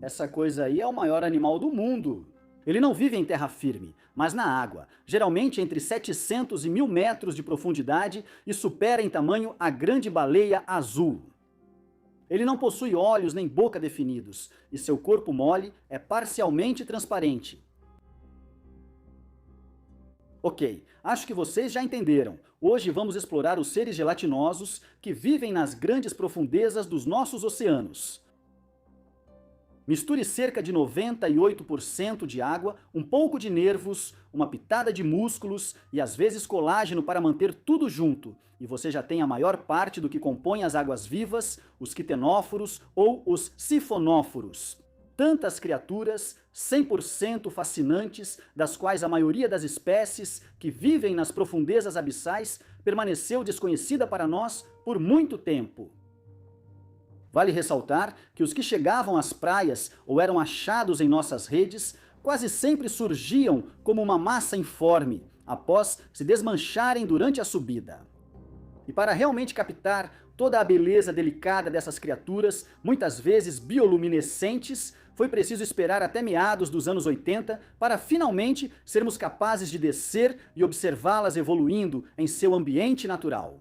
Essa coisa aí é o maior animal do mundo. Ele não vive em terra firme, mas na água, geralmente entre 700 e 1000 metros de profundidade e supera em tamanho a grande baleia azul. Ele não possui olhos nem boca definidos, e seu corpo mole é parcialmente transparente. Ok, acho que vocês já entenderam. Hoje vamos explorar os seres gelatinosos que vivem nas grandes profundezas dos nossos oceanos. Misture cerca de 98% de água, um pouco de nervos, uma pitada de músculos e às vezes colágeno para manter tudo junto, e você já tem a maior parte do que compõe as águas vivas, os quitenóforos ou os sifonóforos. Tantas criaturas 100% fascinantes, das quais a maioria das espécies que vivem nas profundezas abissais permaneceu desconhecida para nós por muito tempo. Vale ressaltar que os que chegavam às praias ou eram achados em nossas redes quase sempre surgiam como uma massa informe, após se desmancharem durante a subida. E para realmente captar toda a beleza delicada dessas criaturas, muitas vezes bioluminescentes, foi preciso esperar até meados dos anos 80 para finalmente sermos capazes de descer e observá-las evoluindo em seu ambiente natural.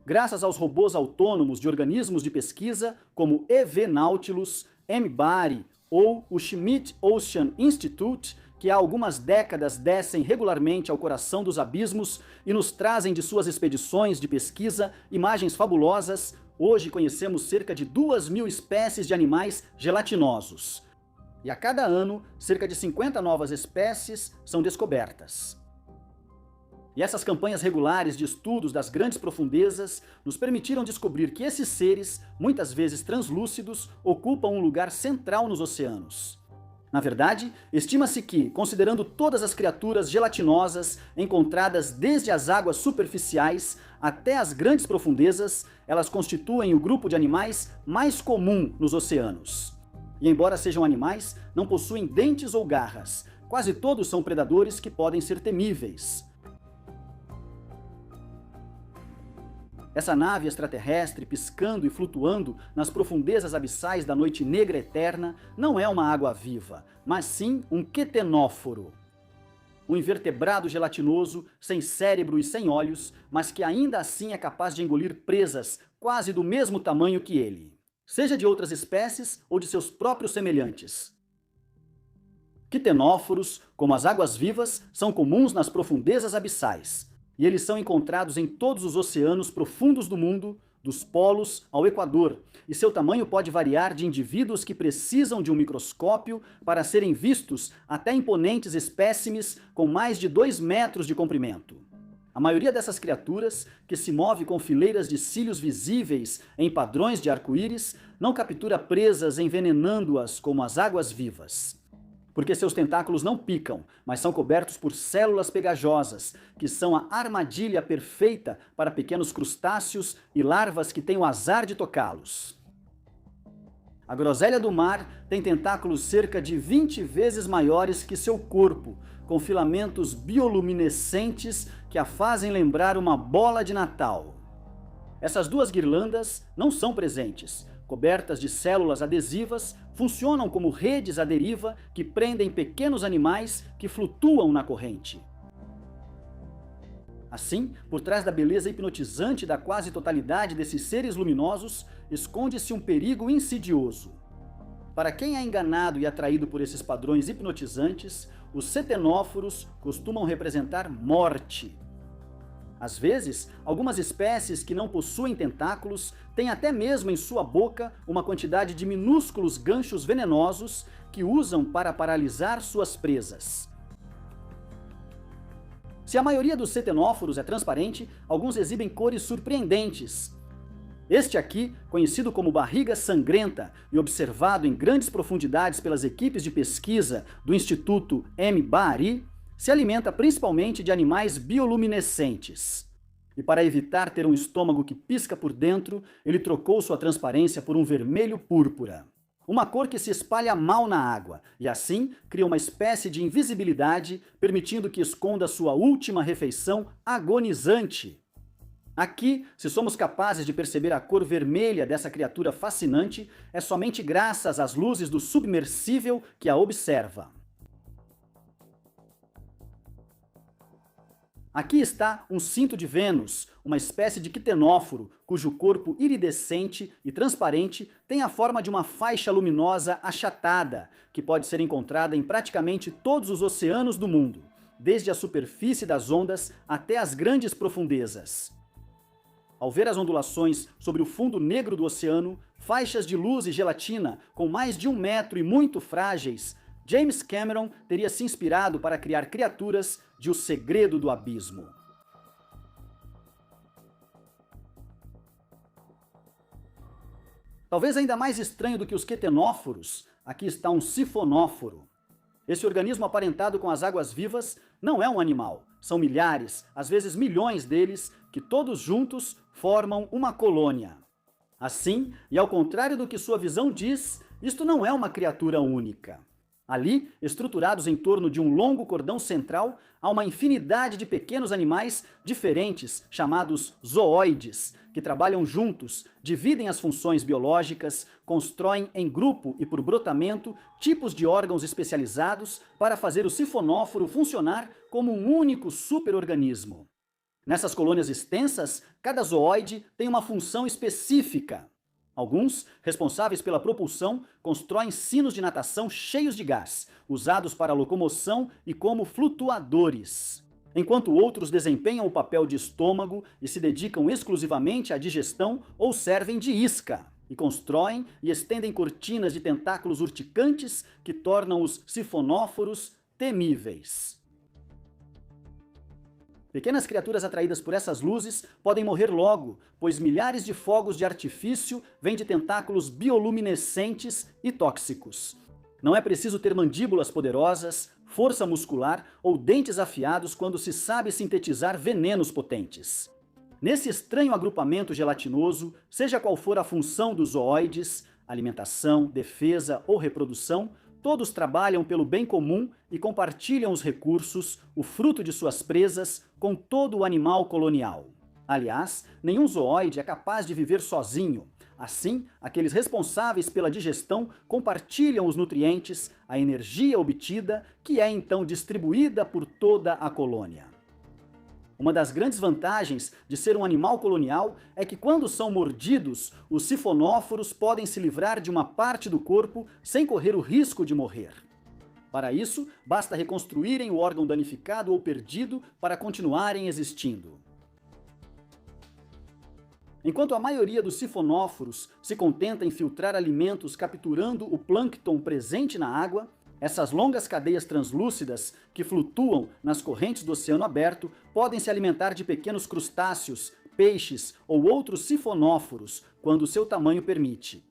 Graças aos robôs autônomos de organismos de pesquisa como EV Nautilus, MBARI ou o Schmidt Ocean Institute, que há algumas décadas descem regularmente ao coração dos abismos e nos trazem de suas expedições de pesquisa imagens fabulosas, hoje conhecemos cerca de 2.000 espécies de animais gelatinosos. E a cada ano, cerca de 50 novas espécies são descobertas. E essas campanhas regulares de estudos das grandes profundezas nos permitiram descobrir que esses seres, muitas vezes translúcidos, ocupam um lugar central nos oceanos. Na verdade, estima-se que, considerando todas as criaturas gelatinosas encontradas desde as águas superficiais até as grandes profundezas, elas constituem o grupo de animais mais comum nos oceanos. E embora sejam animais, não possuem dentes ou garras. Quase todos são predadores que podem ser temíveis. Essa nave extraterrestre piscando e flutuando nas profundezas abissais da noite negra eterna não é uma água-viva, mas sim um quitenóforo. Um invertebrado gelatinoso, sem cérebro e sem olhos, mas que ainda assim é capaz de engolir presas quase do mesmo tamanho que ele, seja de outras espécies ou de seus próprios semelhantes. Quitenóforos, como as águas-vivas, são comuns nas profundezas abissais. E eles são encontrados em todos os oceanos profundos do mundo, dos polos ao Equador, e seu tamanho pode variar de indivíduos que precisam de um microscópio para serem vistos até imponentes espécimes com mais de 2 metros de comprimento. A maioria dessas criaturas, que se move com fileiras de cílios visíveis em padrões de arco-íris, não captura presas envenenando-as como as águas-vivas. Porque seus tentáculos não picam, mas são cobertos por células pegajosas, que são a armadilha perfeita para pequenos crustáceos e larvas que têm o azar de tocá-los. A groselha do mar tem tentáculos cerca de 20 vezes maiores que seu corpo, com filamentos bioluminescentes que a fazem lembrar uma bola de Natal. Essas duas guirlandas não são presentes. Cobertas de células adesivas, funcionam como redes à deriva que prendem pequenos animais que flutuam na corrente. Assim, por trás da beleza hipnotizante da quase totalidade desses seres luminosos, esconde-se um perigo insidioso. Para quem é enganado e atraído por esses padrões hipnotizantes, os cetenóforos costumam representar morte. Às vezes, algumas espécies que não possuem tentáculos têm até mesmo em sua boca uma quantidade de minúsculos ganchos venenosos que usam para paralisar suas presas. Se a maioria dos cetenóforos é transparente, alguns exibem cores surpreendentes. Este aqui, conhecido como barriga sangrenta e observado em grandes profundidades pelas equipes de pesquisa do Instituto MBARI, se alimenta principalmente de animais bioluminescentes. E para evitar ter um estômago que pisca por dentro, ele trocou sua transparência por um vermelho púrpura. Uma cor que se espalha mal na água, e assim cria uma espécie de invisibilidade, permitindo que esconda sua última refeição agonizante. Aqui, se somos capazes de perceber a cor vermelha dessa criatura fascinante, é somente graças às luzes do submersível que a observa. Aqui está um cinto de Vênus, uma espécie de quitenóforo, cujo corpo iridescente e transparente tem a forma de uma faixa luminosa achatada, que pode ser encontrada em praticamente todos os oceanos do mundo, desde a superfície das ondas até as grandes profundezas. Ao ver as ondulações sobre o fundo negro do oceano, faixas de luz e gelatina com mais de 1 metro e muito frágeis, James Cameron teria se inspirado para criar criaturas de O Segredo do Abismo. Talvez ainda mais estranho do que os quitenóforos, aqui está um sifonóforo. Esse organismo aparentado com as águas vivas não é um animal, são milhares, às vezes milhões deles, que todos juntos formam uma colônia. Assim, e ao contrário do que sua visão diz, isto não é uma criatura única. Ali, estruturados em torno de um longo cordão central, há uma infinidade de pequenos animais diferentes, chamados zooides, que trabalham juntos, dividem as funções biológicas, constroem em grupo e por brotamento tipos de órgãos especializados para fazer o sifonóforo funcionar como um único superorganismo. Nessas colônias extensas, cada zooide tem uma função específica. Alguns, responsáveis pela propulsão, constroem sinos de natação cheios de gás, usados para locomoção e como flutuadores. Enquanto outros desempenham o papel de estômago e se dedicam exclusivamente à digestão ou servem de isca, e constroem e estendem cortinas de tentáculos urticantes que tornam os sifonóforos temíveis. Pequenas criaturas atraídas por essas luzes podem morrer logo, pois milhares de fogos de artifício vêm de tentáculos bioluminescentes e tóxicos. Não é preciso ter mandíbulas poderosas, força muscular ou dentes afiados quando se sabe sintetizar venenos potentes. Nesse estranho agrupamento gelatinoso, seja qual for a função dos zooides, alimentação, defesa ou reprodução, todos trabalham pelo bem comum e compartilham os recursos, o fruto de suas presas, com todo o animal colonial. Aliás, nenhum zooide é capaz de viver sozinho. Assim, aqueles responsáveis pela digestão compartilham os nutrientes, a energia obtida, que é então distribuída por toda a colônia. Uma das grandes vantagens de ser um animal colonial é que, quando são mordidos, os sifonóforos podem se livrar de uma parte do corpo sem correr o risco de morrer. Para isso, basta reconstruírem o órgão danificado ou perdido para continuarem existindo. Enquanto a maioria dos sifonóforos se contenta em filtrar alimentos capturando o plâncton presente na água, essas longas cadeias translúcidas que flutuam nas correntes do oceano aberto podem se alimentar de pequenos crustáceos, peixes ou outros sifonóforos, quando seu tamanho permite.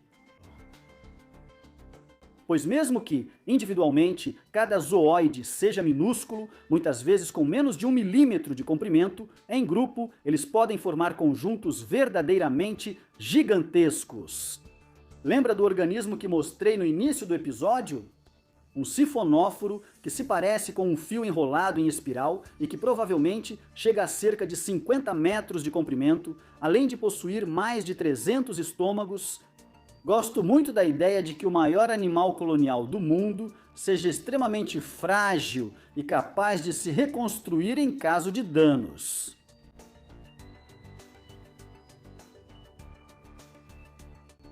Pois mesmo que, individualmente, cada zooide seja minúsculo, muitas vezes com menos de 1 milímetro de comprimento, em grupo eles podem formar conjuntos verdadeiramente gigantescos. Lembra do organismo que mostrei no início do episódio? Um sifonóforo que se parece com um fio enrolado em espiral e que provavelmente chega a cerca de 50 metros de comprimento, além de possuir mais de 300 estômagos. Gosto muito da ideia de que o maior animal colonial do mundo seja extremamente frágil e capaz de se reconstruir em caso de danos.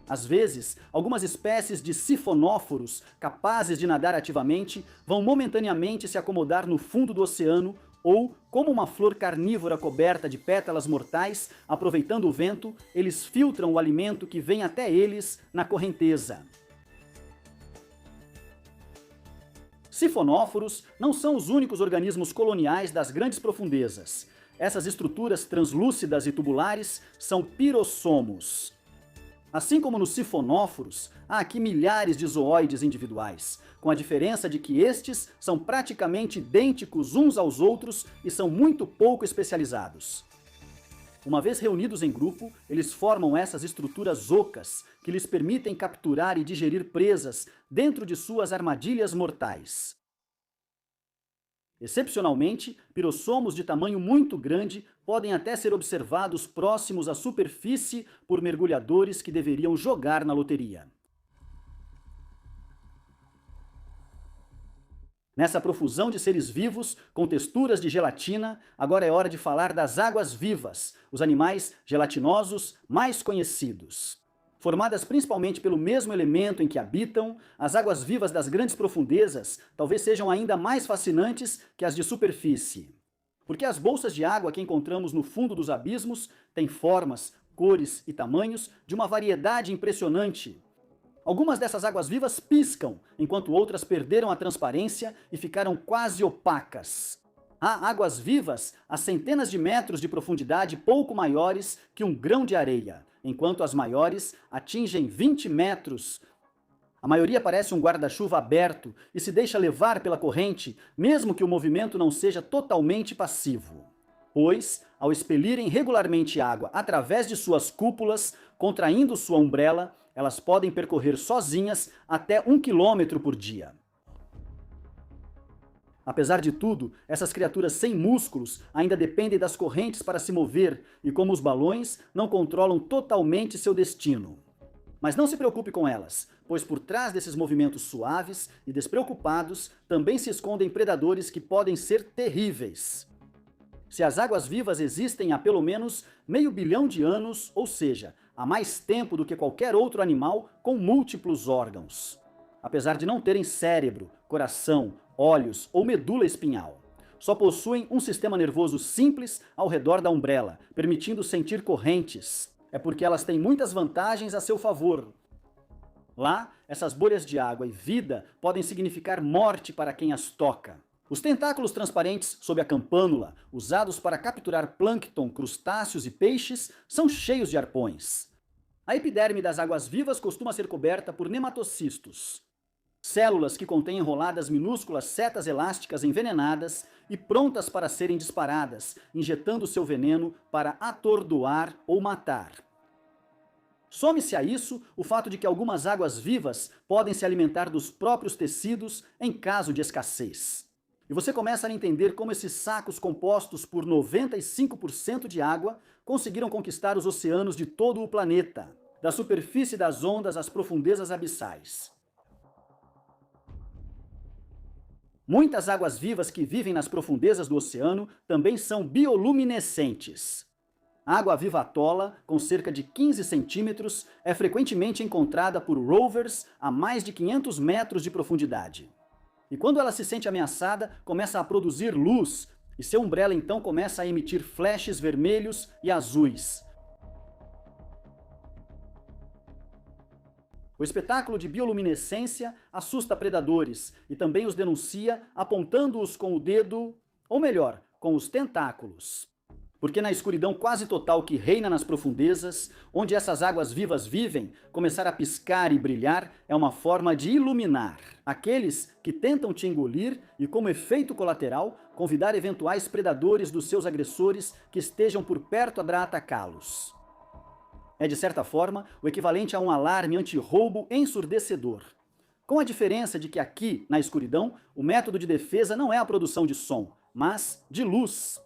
Às vezes, algumas espécies de sifonóforos capazes de nadar ativamente vão momentaneamente se acomodar no fundo do oceano ou, como uma flor carnívora coberta de pétalas mortais, aproveitando o vento, eles filtram o alimento que vem até eles na correnteza. Sifonóforos não são os únicos organismos coloniais das grandes profundezas. Essas estruturas translúcidas e tubulares são pirossomos. Assim como nos sifonóforos, há aqui milhares de zooides individuais, com a diferença de que estes são praticamente idênticos uns aos outros e são muito pouco especializados. Uma vez reunidos em grupo, eles formam essas estruturas ocas, que lhes permitem capturar e digerir presas dentro de suas armadilhas mortais. Excepcionalmente, pirossomos de tamanho muito grande podem até ser observados próximos à superfície por mergulhadores que deveriam jogar na loteria. Nessa profusão de seres vivos, com texturas de gelatina, agora é hora de falar das águas-vivas, os animais gelatinosos mais conhecidos. Formadas principalmente pelo mesmo elemento em que habitam, as águas-vivas das grandes profundezas talvez sejam ainda mais fascinantes que as de superfície. Porque as bolsas de água que encontramos no fundo dos abismos têm formas, cores e tamanhos de uma variedade impressionante. Algumas dessas águas-vivas piscam, enquanto outras perderam a transparência e ficaram quase opacas. Há águas-vivas a centenas de metros de profundidade pouco maiores que um grão de areia, enquanto as maiores atingem 20 metros. A maioria parece um guarda-chuva aberto e se deixa levar pela corrente, mesmo que o movimento não seja totalmente passivo. Pois, ao expelirem regularmente água através de suas cúpulas, contraindo sua umbrella, elas podem percorrer sozinhas até 1 quilômetro por dia. Apesar de tudo, essas criaturas sem músculos ainda dependem das correntes para se mover e, como os balões, não controlam totalmente seu destino. Mas não se preocupe com elas, pois por trás desses movimentos suaves e despreocupados também se escondem predadores que podem ser terríveis. Se as águas-vivas existem há pelo menos meio bilhão de anos, ou seja, há mais tempo do que qualquer outro animal com múltiplos órgãos. Apesar de não terem cérebro, coração, olhos ou medula espinhal, só possuem um sistema nervoso simples ao redor da umbrella, permitindo sentir correntes. É porque elas têm muitas vantagens a seu favor. Lá, essas bolhas de água e vida podem significar morte para quem as toca. Os tentáculos transparentes sob a campânula, usados para capturar plâncton, crustáceos e peixes, são cheios de arpões. A epiderme das águas-vivas costuma ser coberta por nematocistos, células que contêm enroladas minúsculas setas elásticas envenenadas e prontas para serem disparadas, injetando seu veneno para atordoar ou matar. Some-se a isso o fato de que algumas águas-vivas podem se alimentar dos próprios tecidos em caso de escassez. E você começa a entender como esses sacos compostos por 95% de água conseguiram conquistar os oceanos de todo o planeta, da superfície das ondas às profundezas abissais. Muitas águas-vivas que vivem nas profundezas do oceano também são bioluminescentes. A água-viva atola, com cerca de 15 centímetros, é frequentemente encontrada por rovers a mais de 500 metros de profundidade. E quando ela se sente ameaçada, começa a produzir luz, e seu umbrella então começa a emitir flashes vermelhos e azuis. O espetáculo de bioluminescência assusta predadores e também os denuncia apontando-os com o dedo, ou melhor, com os tentáculos. Porque na escuridão quase total que reina nas profundezas, onde essas águas-vivas vivem, começar a piscar e brilhar é uma forma de iluminar aqueles que tentam te engolir e, como efeito colateral, convidar eventuais predadores dos seus agressores que estejam por perto para atacá-los. É, de certa forma, o equivalente a um alarme anti-roubo ensurdecedor. Com a diferença de que aqui, na escuridão, o método de defesa não é a produção de som, mas de luz.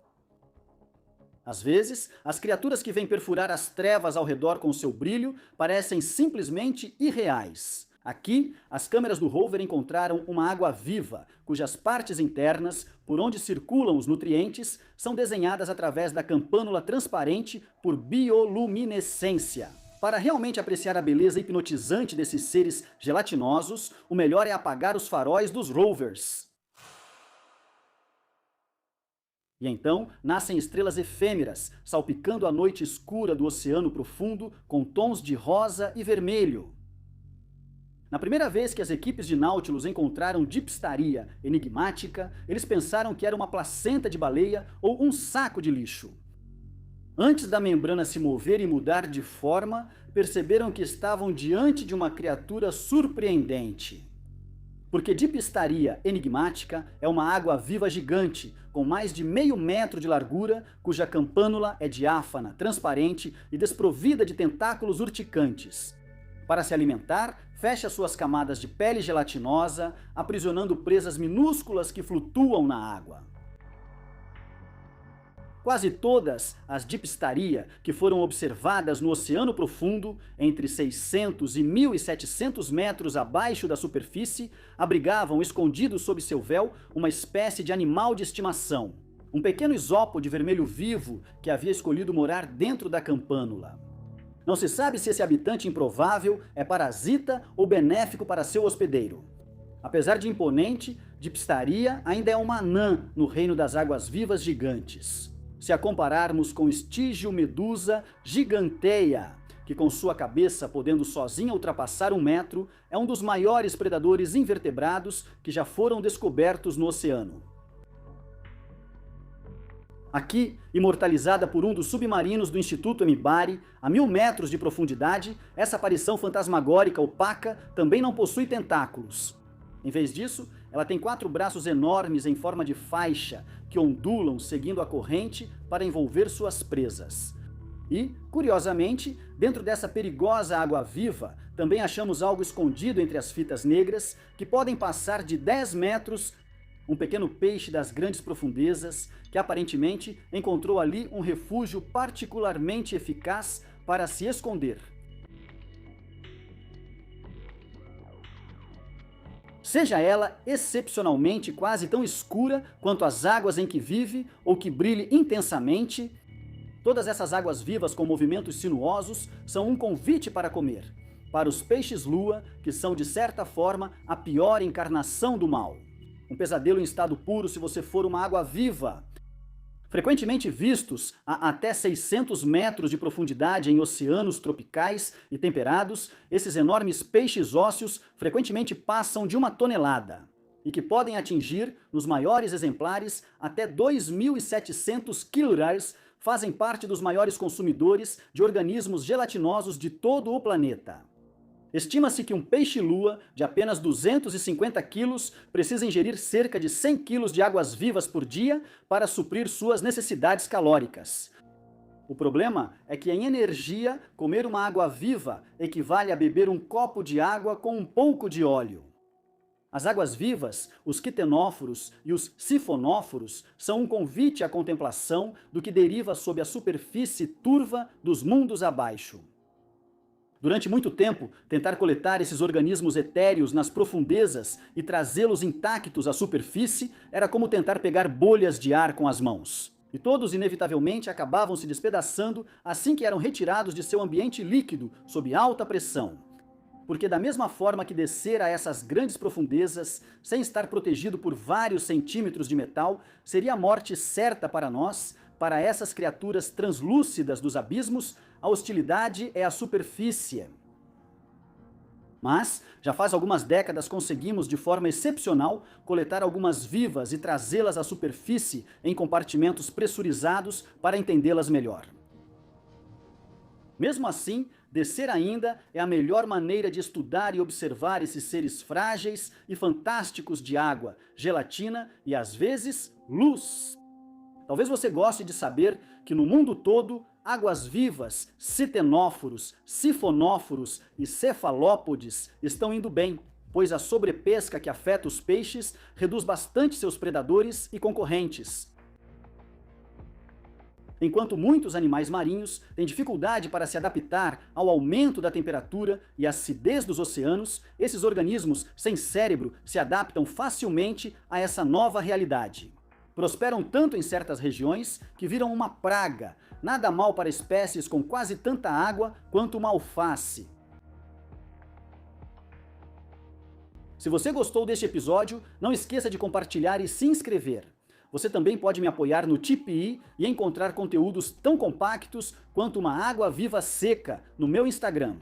Às vezes, as criaturas que vêm perfurar as trevas ao redor com seu brilho parecem simplesmente irreais. Aqui, as câmeras do rover encontraram uma água-viva, cujas partes internas, por onde circulam os nutrientes, são desenhadas através da campânula transparente por bioluminescência. Para realmente apreciar a beleza hipnotizante desses seres gelatinosos, o melhor é apagar os faróis dos rovers. E então nascem estrelas efêmeras, salpicando a noite escura do oceano profundo com tons de rosa e vermelho. Na primeira vez que as equipes de Nautilus encontraram Dipstaria enigmática, eles pensaram que era uma placenta de baleia ou um saco de lixo. Antes da membrana se mover e mudar de forma, perceberam que estavam diante de uma criatura surpreendente. Porque Dipstaria enigmática é uma água-viva gigante, com mais de meio metro de largura, cuja campânula é diáfana, transparente e desprovida de tentáculos urticantes. Para se alimentar, fecha suas camadas de pele gelatinosa, aprisionando presas minúsculas que flutuam na água. Quase todas as Dipstaria que foram observadas no oceano profundo, entre 600 e 1.700 metros abaixo da superfície, abrigavam escondidos sob seu véu uma espécie de animal de estimação, um pequeno isópode vermelho vivo que havia escolhido morar dentro da campânula. Não se sabe se esse habitante improvável é parasita ou benéfico para seu hospedeiro. Apesar de imponente, Dipstaria ainda é uma anã no reino das águas-vivas gigantes. Se a compararmos com Stygio Medusa gigantea, que com sua cabeça podendo sozinha ultrapassar 1 metro, é um dos maiores predadores invertebrados que já foram descobertos no oceano. Aqui, imortalizada por um dos submarinos do Instituto MBARI, a 1.000 metros de profundidade, essa aparição fantasmagórica opaca também não possui tentáculos. Em vez disso, ela tem 4 braços enormes em forma de faixa, que ondulam seguindo a corrente para envolver suas presas. E, curiosamente, dentro dessa perigosa água-viva, também achamos algo escondido entre as fitas negras, que podem passar de 10 metros, um pequeno peixe das grandes profundezas, que aparentemente encontrou ali um refúgio particularmente eficaz para se esconder. Seja ela excepcionalmente quase tão escura quanto as águas em que vive ou que brilhe intensamente, todas essas águas vivas com movimentos sinuosos são um convite para comer, para os peixes-lua, que são de certa forma a pior encarnação do mal. Um pesadelo em estado puro se você for uma água-viva. Frequentemente vistos a até 600 metros de profundidade em oceanos tropicais e temperados, esses enormes peixes ósseos frequentemente passam de 1 tonelada e que podem atingir, nos maiores exemplares, até 2.700 kg, fazem parte dos maiores consumidores de organismos gelatinosos de todo o planeta. Estima-se que um peixe-lua de apenas 250 quilos precisa ingerir cerca de 100 quilos de águas-vivas por dia para suprir suas necessidades calóricas. O problema é que, em energia, comer uma água-viva equivale a beber um copo de água com um pouco de óleo. As águas-vivas, os quitenóforos e os sifonóforos são um convite à contemplação do que deriva sob a superfície turva dos mundos abaixo. Durante muito tempo, tentar coletar esses organismos etéreos nas profundezas e trazê-los intactos à superfície era como tentar pegar bolhas de ar com as mãos. E todos inevitavelmente acabavam se despedaçando assim que eram retirados de seu ambiente líquido sob alta pressão. Porque da mesma forma que descer a essas grandes profundezas, sem estar protegido por vários centímetros de metal, seria a morte certa para nós, para essas criaturas translúcidas dos abismos, a hostilidade é a superfície. Mas, já faz algumas décadas conseguimos, de forma excepcional, coletar algumas vivas e trazê-las à superfície em compartimentos pressurizados para entendê-las melhor. Mesmo assim, descer ainda é a melhor maneira de estudar e observar esses seres frágeis e fantásticos de água, gelatina e, às vezes, luz. Talvez você goste de saber que no mundo todo, águas-vivas, citenóforos, sifonóforos e cefalópodes estão indo bem, pois a sobrepesca que afeta os peixes reduz bastante seus predadores e concorrentes. Enquanto muitos animais marinhos têm dificuldade para se adaptar ao aumento da temperatura e acidez dos oceanos, esses organismos sem cérebro se adaptam facilmente a essa nova realidade. Prosperam tanto em certas regiões que viram uma praga, nada mal para espécies com quase tanta água quanto uma alface. Se você gostou deste episódio, não esqueça de compartilhar e se inscrever. Você também pode me apoiar no Tipeee e encontrar conteúdos tão compactos quanto uma água viva seca no meu Instagram.